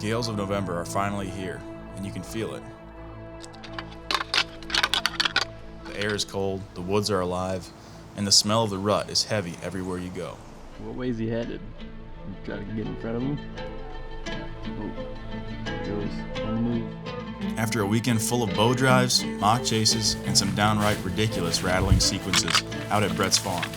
gales of November are finally here, and you can feel it. The air is cold, the woods are alive, and the smell of the rut is heavy everywhere you go. What way is he headed? Try to get in front of him. Oh, there he goes on the move. After a weekend full of bow drives, mock chases, and some downright ridiculous rattling sequences out at Brett's farm.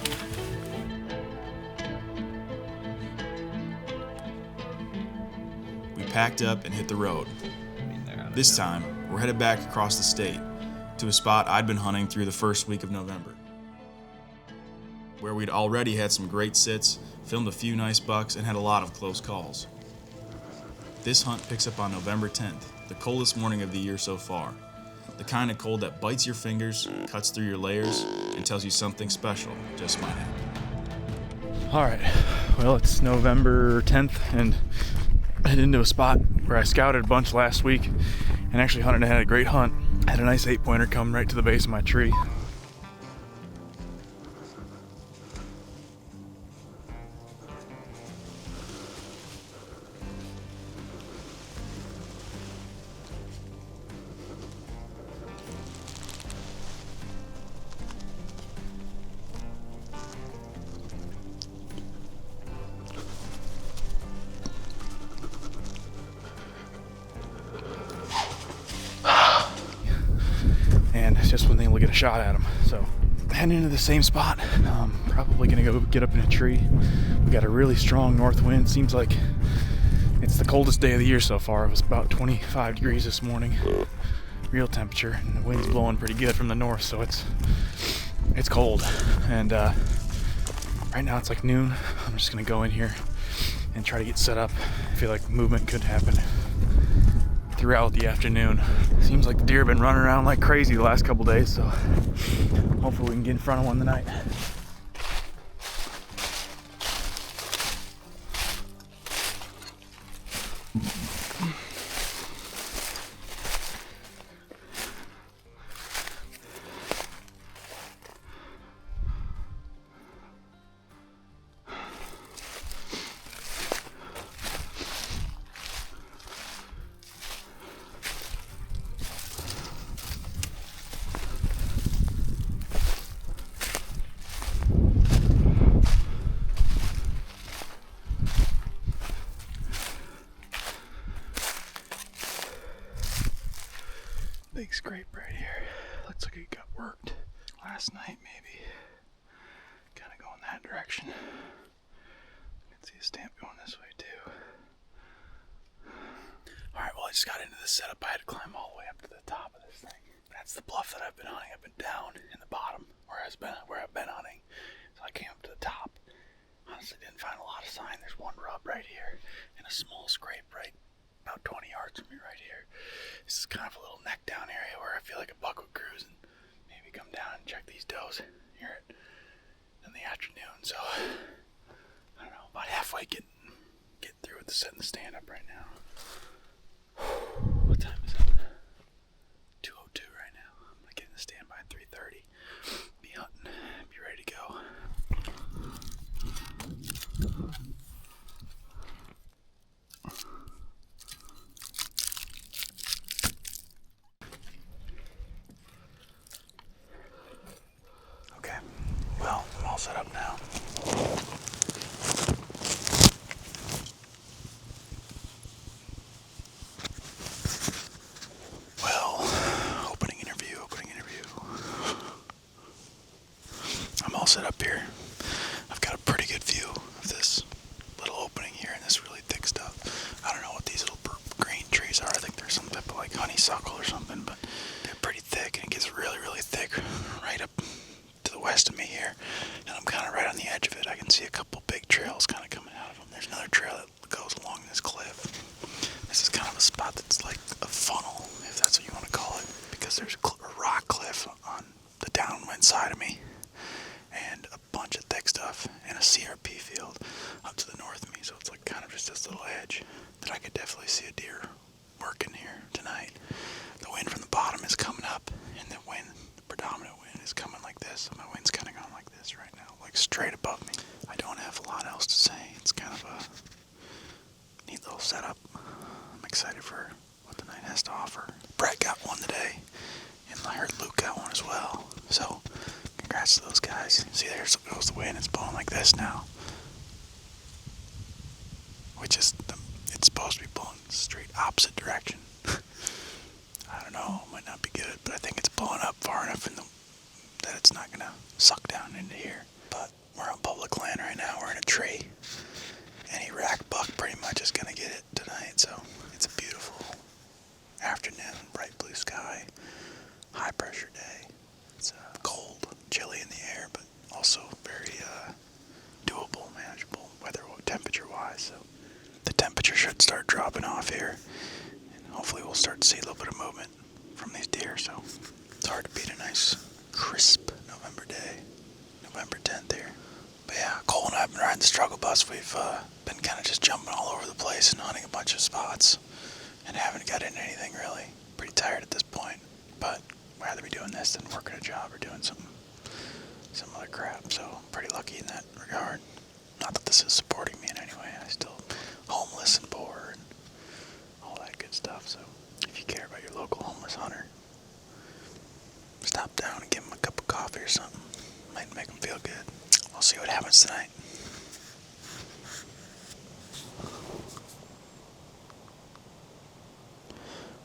We packed up and hit the road. This time, we're headed back across the state to a spot I'd been hunting through the first week of November, where we'd already had some great sits, filmed a few nice bucks, and had a lot of close calls. This hunt picks up on November 10th, the coldest morning of the year so far. The kind of cold that bites your fingers, cuts through your layers, and tells you something special just might happen. Alright, well, it's November 10th, and I headed into a spot where I scouted a bunch last week and actually hunted and had a great hunt. I had a nice 8-pointer come right to the base of my tree. And it's just one thing we'll get a shot at him. So heading into the same spot, probably gonna go get up in a tree. We got a really strong north wind. Seems like it's the coldest day of the year so far. It was about 25 degrees this morning, real temperature, and the wind's blowing pretty good from the north, so it's cold. And right now it's like noon. I'm just gonna go in here and try to get set up. I feel like movement could happen throughout the afternoon. Seems like the deer have been running around like crazy the last couple days, so hopefully we can get in front of one tonight. Big scrape right here. Looks like it got worked last night, maybe. Kind of going that direction. I can see a stamp going this way too. Alright, well, I just got into this setup. I had to climb all the way up to the top of this thing. That's the bluff that I've been hunting. I've been down in the bottom where I've been hunting. So I came up to the top. Honestly, didn't find a lot of sign. There's one rub right here and a small scrape right about 20 yards from me right here. This is kind of a little neck down area where I feel like a buck would cruise and maybe come down and check these does here in the afternoon. So I don't know, about halfway getting through with the setting the stand up right now. What time is it? 2:02 right now. I'm gonna get in the stand by 3:30. Be hunting, be ready to go. Well, I'm all set up now. Well, opening interview. I'm all set up here. I've got a pretty good view of this little opening here and this really thick stuff. I don't know what these little green trees are. I think they're some type of like honeysuckle or something, but they're pretty thick, and it gets really, really thick right up to the west of me here, and I'm kind of right on the edge of it. I can see a couple big trails kind of coming out of them. There's another trail that goes along this cliff. This is kind of a spot that's like a funnel, if that's what you want to call it, because there's a rock cliff on the downwind side of me and a bunch of thick stuff and a CRP field up to the north of me, so it's like kind of just this little edge that I could definitely see a deer working here tonight. The wind from the bottom is coming up, and the predominant wind is coming like this. So my wind's kind of going like this right now, like straight above me. I don't have a lot else to say. It's kind of a neat little setup. excited for what the night has to offer. Brett got one today, and I heard Luke got one as well. So, congrats to those guys. See, there goes the wind. It's blowing like this now. Which is, it's supposed to be blowing the straight opposite direction. I don't know, it might not be good, but I think it's blowing up far enough that it's not going to suck down into here. But we're on public land right now. We're in a tree. Any rack buck pretty much is going to get it tonight. So it's a beautiful afternoon, bright blue sky, high pressure day. It's cold, chilly in the air, but also very doable, manageable weather temperature wise. So the temperature should start dropping off here, and hopefully we'll start to see a little bit of movement from these deer. So it's hard to beat a nice crisp November day, November 10th here. But yeah, Cole and I have been riding the struggle bus. We've been kind of just jumping all over the place and hunting a bunch of spots and haven't got into anything really. Pretty tired at this point, but I'd rather be doing this than working a job or doing some other crap. So I'm pretty lucky in that regard. Not that this is supporting me in any way. I'm still homeless and poor and all that good stuff. So if you care about your local homeless hunter, stop down and give him a cup of coffee or something. Might make him feel good. We'll see what happens tonight.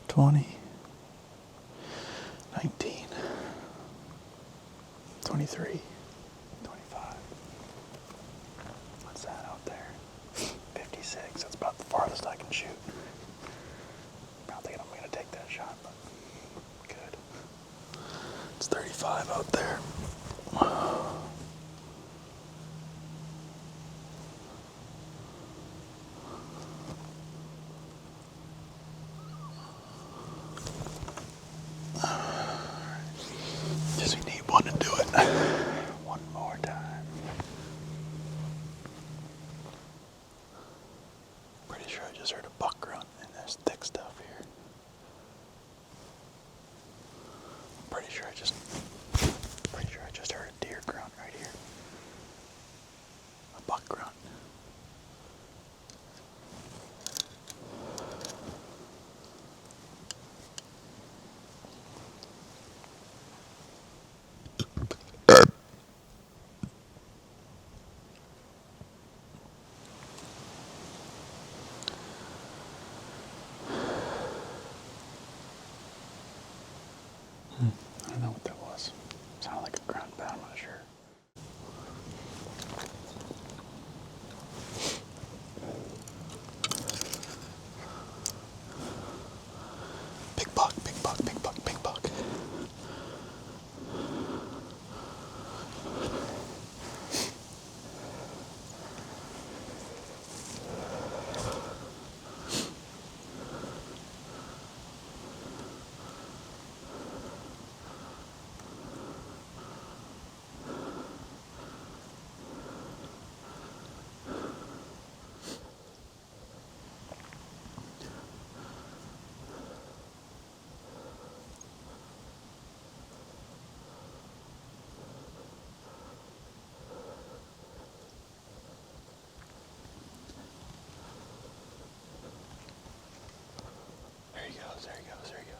$20, $19, $23, $25. What's that out there? 56. That's about the farthest I can shoot. Not thinking I'm going to take that shot, but good. It's 35 out there. Just we need one to do it. One more time. Pretty sure I just heard a buck grunt in this thick stuff here. Pretty sure I just heard a deer grunt right here. A buck grunt. I don't know what that was. Sounded like a grunt, but I'm not sure. Big buck, big buck, big buck, big buck. There he goes, there he goes, there he goes.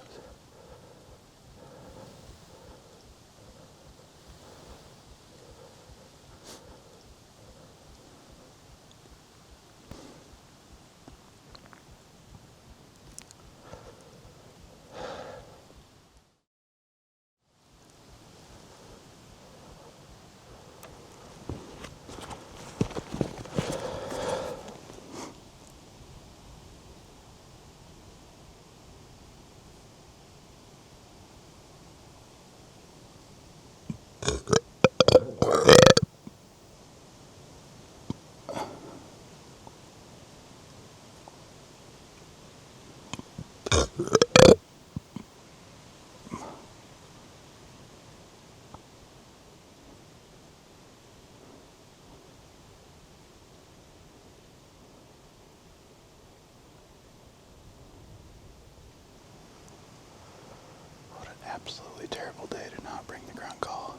What an absolutely terrible day to not bring the ground call.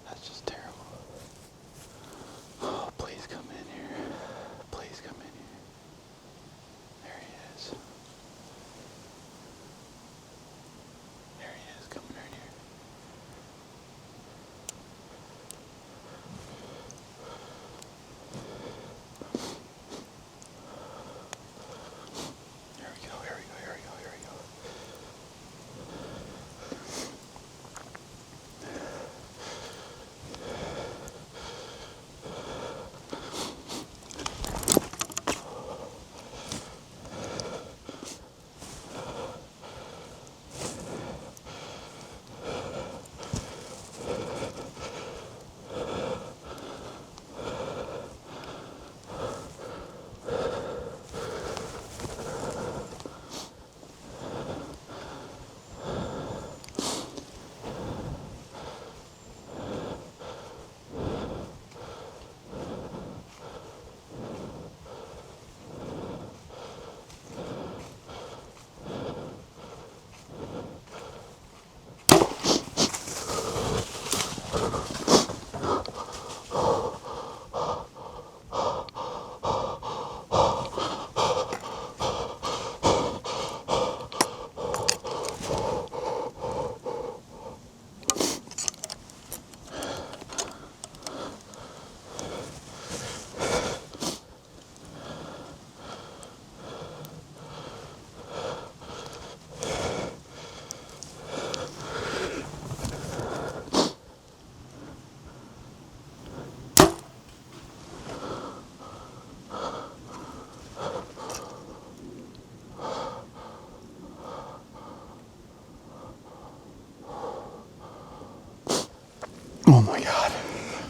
That's just terrible. Oh, please come in here. Please come in here. There he is.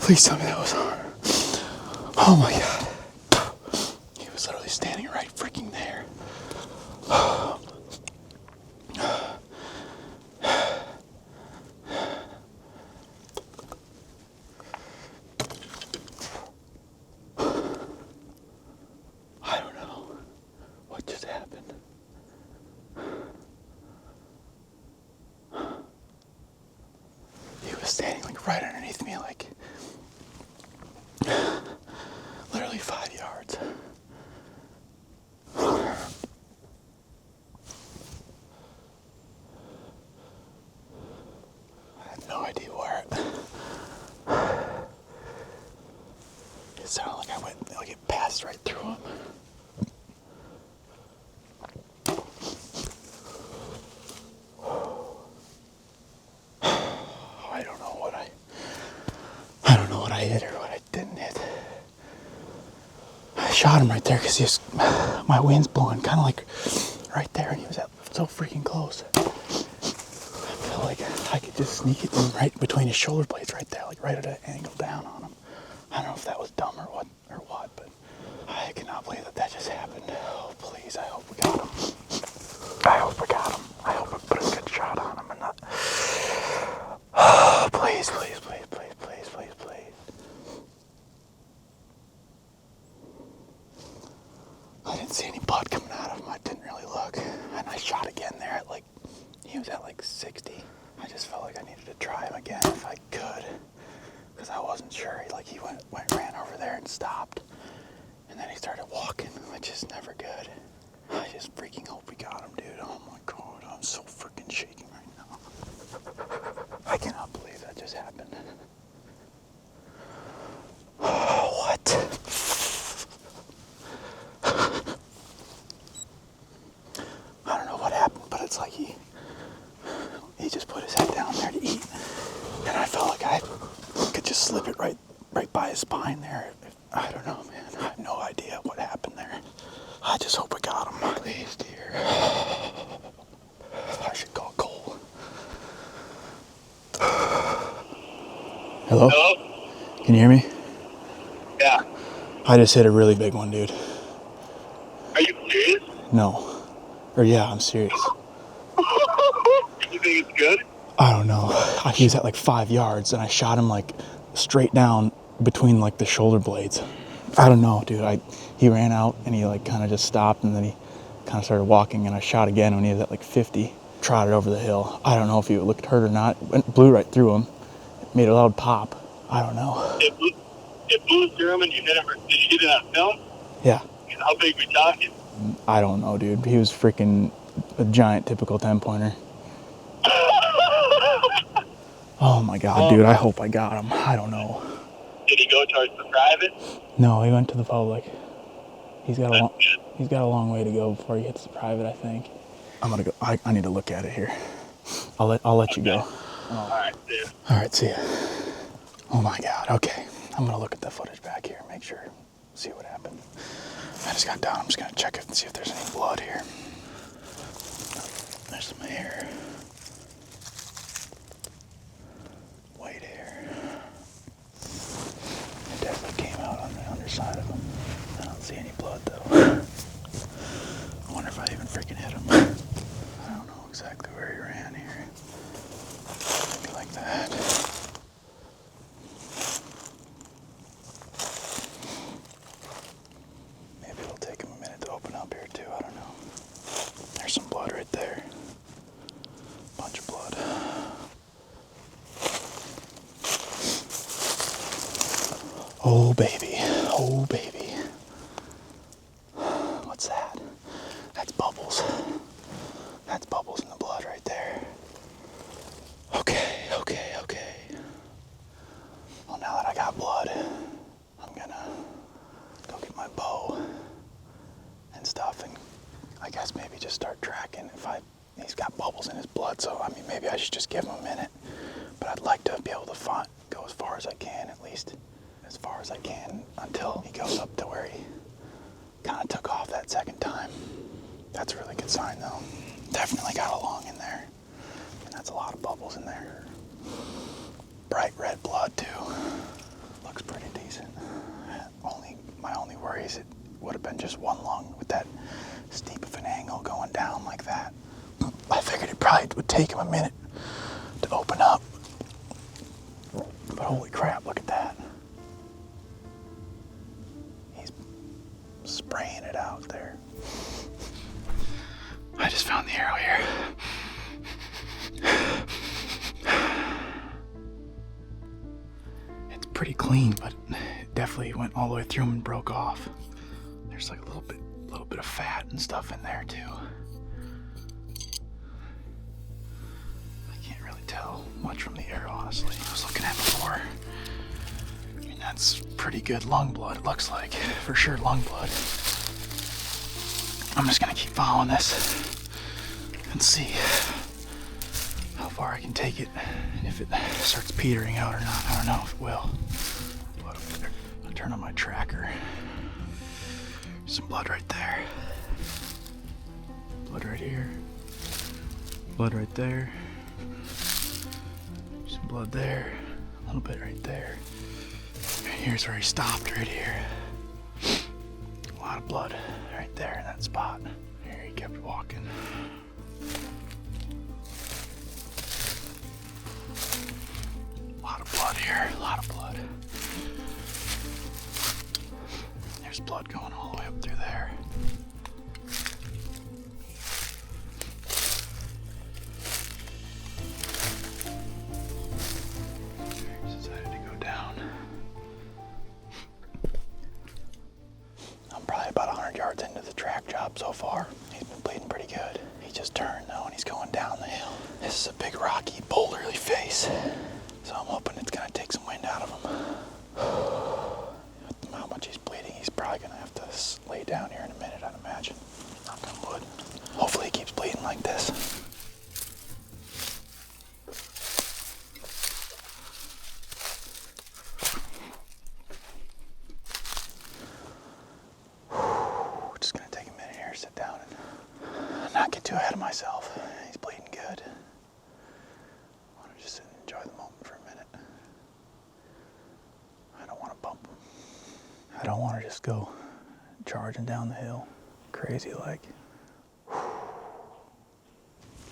Please tell me that was on. Oh my God. He was literally standing right freaking there. I don't know what just happened. He was standing like right underneath me, like literally 5 yards. I have no idea where it sounded like I went, like it passed right through him. I don't know what I hit or what I didn't hit. I shot him right there because my wind's blowing kind of like right there, and he was so freaking close. I felt like I could just sneak it in right between his shoulder blades right there, like right at an angle down on him. I don't know if that was dumb or what, but I cannot believe that just happened. Oh, please, I hope we got him. I hope we got him. I hope we put a good shot on him and not... Oh, please, please, please, please, please, please, please. I didn't see any blood coming out of him. I didn't really look. And I shot again there at like, he was at like 60. I just felt like I needed to try him again if I could. Because I wasn't sure. He ran over there and stopped. And then he started walking, which is never good. I just freaking hope we got him, dude. Oh my God, I'm so freaking shaking right now. I cannot believe that just happened. Oh, what? I don't know what happened, but it's like he just put his head down there to eat, and I felt like I could just slip it right by his spine there. I don't know, man. I have no idea what happened there. I just hope we got him. Please, dear. I should call Cole. Hello? Hello? Can you hear me? Yeah. I just hit a really big one, dude. Are you serious? No. Or yeah, I'm serious. You think it's good? I don't know. He was at like 5 yards, and I shot him like straight down between like the shoulder blades. I don't know, dude. He ran out, and he like kind of just stopped, and then he kind of started walking, and I shot again when he was at like 50. Trotted over the hill. I don't know if he looked hurt or not. Blew right through him. Made a loud pop. I don't know. It blew through him and you hit him. Did you get it on film? Yeah. How big we talking? I don't know, dude. He was freaking a giant typical 10-pointer. Oh my God, dude. I hope I got him. I don't know. Did he go towards the private? No, he went to the public. He's got a long way to go before he hits the private, I think. I'm gonna go. I need to look at it here. I'll let you go. All right, see ya. All right, see ya. Oh my God. Okay, I'm gonna look at the footage back here, make sure, see what happened. I just got down. I'm just gonna check it and see if there's any blood here. There's some hair. White hair. It definitely came out on the underside of him. I don't see any blood though. I wonder if I even freaking hit him. I don't know exactly where he ran here. Maybe like that. Maybe it'll take him a minute to open up here too. I don't know. There's some blood right there. Bunch of blood. Oh baby. Oh baby. What's that? That's bubbles. That's bubbles in the blood right there. Okay. Well, now that I got blood, I'm gonna go get my bow and stuff, and I guess maybe just start tracking. He's got bubbles in his blood, so I mean, maybe I should just give him a minute. But I'd like to be able to go as far as I can, at least as far as I can, until he goes up to where he kind of took off that second time. That's a really good sign, though. Definitely got a lung in there, and that's a lot of bubbles in there. Bright red blood, too. My only worry is it would have been just one lung with that steep of an angle going down like that. I figured it probably would take him a minute to open up. But holy crap, look at that. He's spraying it out there. I just found the arrow here. It's pretty clean, but it definitely went all the way through and broke off. There's like a little bit of fat and stuff in there too. I can't really tell much from the arrow, honestly. I was looking at before. I mean, that's pretty good lung blood, it looks like. For sure, lung blood. I'm just gonna keep following this and see how far I can take it, and if it starts petering out or not. I don't know if it will. But I'll turn on my tracker. Some blood right there. Blood right here. Blood right there. Some blood there. A little bit right there. Here's where he stopped, right here. A lot of blood right there in that spot. Here he kept walking. A lot of blood here, a lot of blood. There's blood going all the way up through there. He decided to go down. I'm probably about 100 yards into the track job so far. He's been bleeding pretty good. He just turned though and he's going down the hill. This is a big rocky boulderly face. So I'm hoping it's gonna take some wind out of him. How much he's bleeding, he's probably gonna have to lay down here in a minute, I'd imagine. Knock on wood. Hopefully he keeps bleeding like this. Just gonna take a minute here, sit down and not get too ahead of myself. He's bleeding good. I wanna just sit and enjoy the moment for a minute. I don't wanna bump him. I don't wanna just go charging down the hill, crazy like.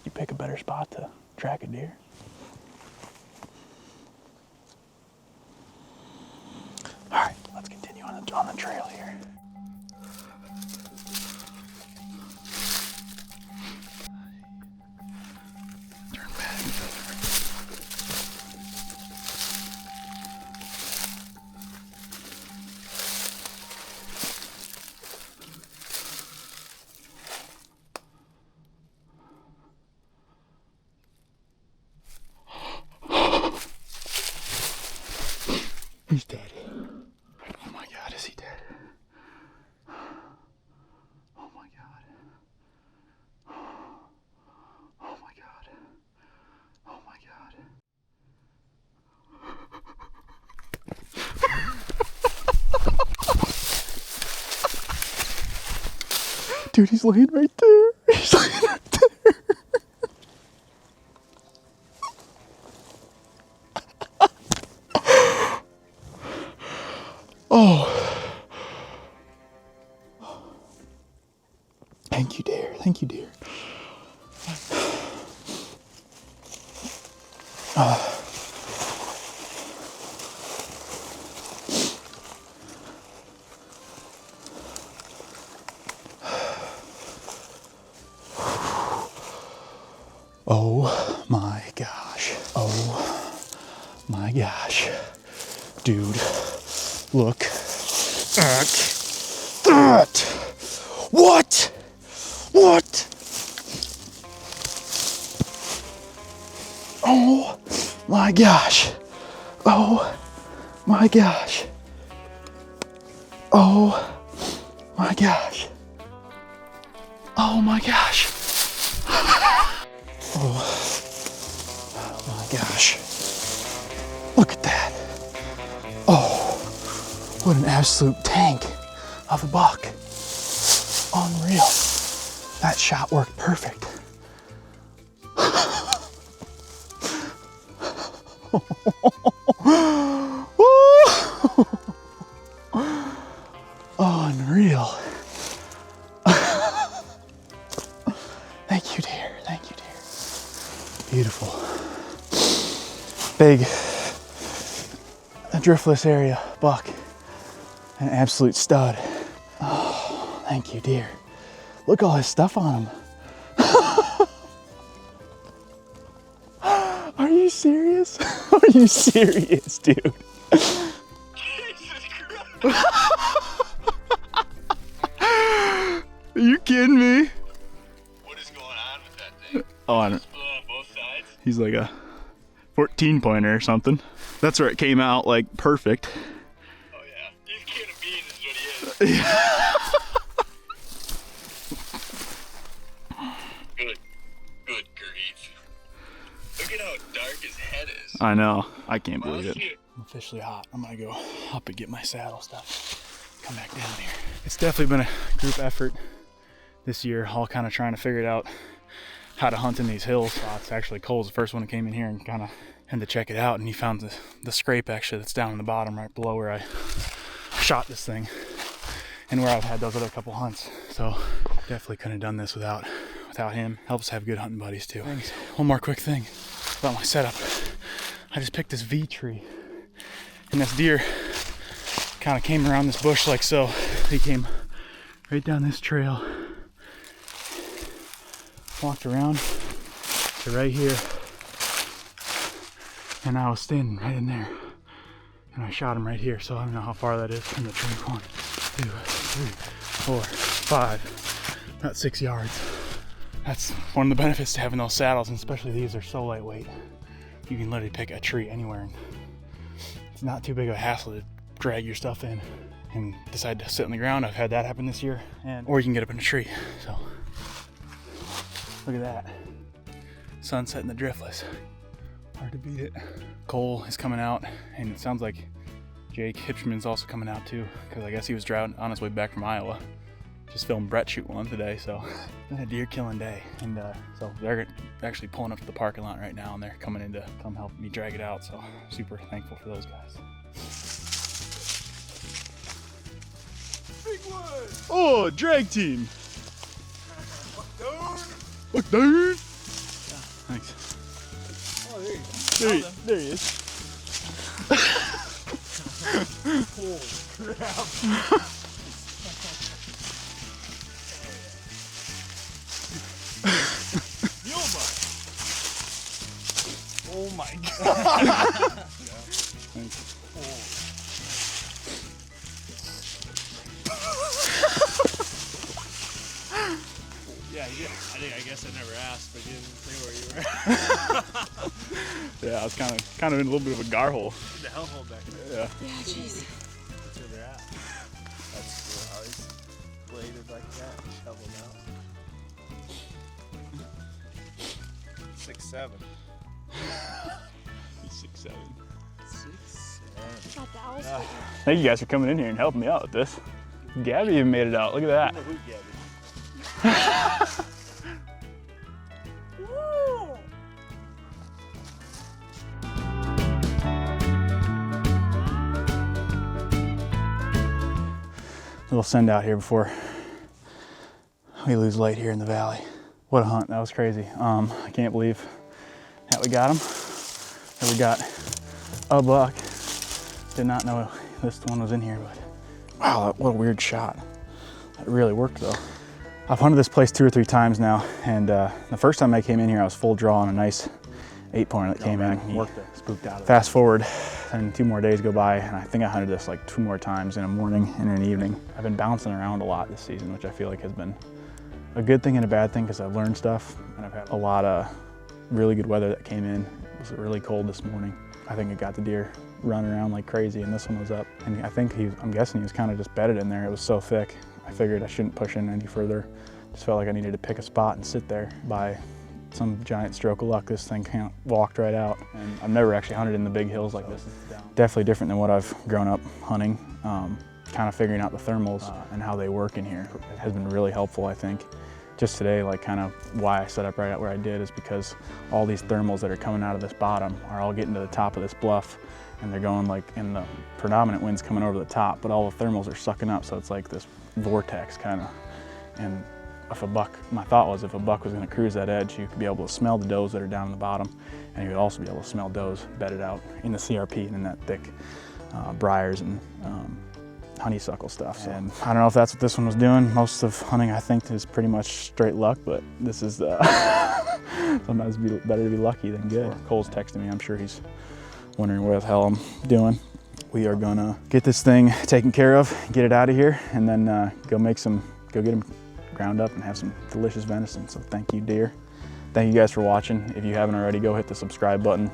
You pick a better spot to track a deer? All right, let's continue on the trail here. Turn back. He's dead. Oh my God, is he dead? Oh my God. Oh my God. Oh my God. Dude, he's laying right there. He's laying right there. Oh. Thank you, dear. Thank you, dear. Oh my gosh. Oh my gosh. Dude, look at that. What? What? Oh my gosh. Oh my gosh. Oh my gosh. Oh my gosh. Oh my gosh. Look at that. Oh, what an absolute tank of a buck. Unreal. That shot worked perfect. Beautiful. Big, a driftless area buck. An absolute stud. Oh, thank you, dear. Look at all his stuff on him. Are you serious? Are you serious, dude? Jesus Christ. Are you kidding me? What is going on with that thing? Oh, I don't. Blow on both sides? He's like a 14 pointer or something. That's where it came out like perfect. Oh yeah. He's can of beans is what he is. Good grief. Look at how dark his head is. I know. I can't Oh, believe it. shit. I'm officially hot. I'm gonna go up and get my saddle stuff. Come back down here. It's definitely been a group effort this year, all kind of trying to figure it out how to hunt in these hill spots. Actually, Cole's the first one who came in here and kind of had to check it out, and he found the scrape actually that's down in the bottom right below where I shot this thing and where I've had those other couple hunts. So definitely couldn't have done this without him. Helps have good hunting buddies too. Thanks. One more quick thing about my setup. I just picked this V tree, and this deer kind of came around this bush like so. He came right down this trail, walked around to right here, and I was standing right in there, and I shot him right here. So I don't know how far that is from the tree. 1, 2, 3, 4, 5, about 6 yards. That's one of the benefits to having those saddles, and especially these are so lightweight. You can literally pick a tree anywhere, and it's not too big of a hassle to drag your stuff in and decide to sit on the ground. I've had that happen this year, or you can get up in a tree. So look at that, sunset in the driftless. Hard to beat it. Cole is coming out, and it sounds like Jake Hipschman's also coming out too, because I guess he was driving on his way back from Iowa. Just filmed Brett shoot one today, so been a deer killing day. And so they're actually pulling up to the parking lot right now, and they're coming in to come help me drag it out. So super thankful for those guys. Big one. Oh, drag team. Dude. Look, dude. Thanks. Oh, there you go. There he is. Holy crap. Oh my god. I guess I never asked, but you didn't say where you were. Yeah, I was kind of in a little bit of a gar hole. The hellhole back there. Yeah. Yeah, jeez. That's where they're at. That's cool how he's bladed like that and shoveled out. 6'7". He's 6'7". 6'7". Got the owls. Thank you guys for coming in here and helping me out with this. Gabby even made it out. Look at that. Who's Gabby? Little send out here before we lose light here in the valley. What a hunt, that was crazy. I can't believe that we got him, that we got a buck. Did not know this one was in here, but wow, what a weird shot. That really worked though. I've hunted this place 2 or 3 times now, and the first time I came in here, I was full draw on a nice 8-pointer that came in. He spooked out of it. Fast forward, and 2 more days go by, and I think I hunted this like 2 more times in a morning and an evening. I've been bouncing around a lot this season, which I feel like has been a good thing and a bad thing because I've learned stuff, and I've had a lot of really good weather that came in. It was really cold this morning. I think it got the deer running around like crazy, and this one was up. And I think I'm guessing he was kind of just bedded in there. It was so thick. I figured I shouldn't push in any further. Just felt like I needed to pick a spot and sit there. By some giant stroke of luck, this thing kind of walked right out. And I've never actually hunted in the big hills like this. Definitely different than what I've grown up hunting. Kind of figuring out the thermals and how they work in here. It has been really helpful, I think. Just today, like kind of why I set up right out where I did is because all these thermals that are coming out of this bottom are all getting to the top of this bluff, and they're going like in the predominant winds coming over the top, but all the thermals are sucking up, so it's like this vortex kind of. And if a buck, my thought was if a buck was going to cruise that edge, you could be able to smell the does that are down in the bottom, and you would also be able to smell does bedded out in the CRP and in that thick briars and honeysuckle stuff. So, and I don't know if that's what this one was doing. Most of hunting, I think, is pretty much straight luck, but this is sometimes better to be lucky than good. Cole's texting me. I'm sure he's wondering what the hell I'm doing. We are gonna get this thing taken care of, get it out of here, and then go get them ground up and have some delicious venison. So thank you, deer. Thank you guys for watching. If you haven't already, go hit the subscribe button.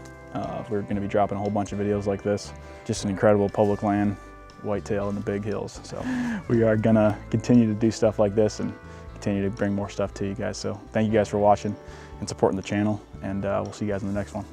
We're gonna be dropping a whole bunch of videos like this. Just an incredible public land, whitetail in the big hills. So we are gonna continue to do stuff like this and continue to bring more stuff to you guys. So thank you guys for watching and supporting the channel, and we'll see you guys in the next one.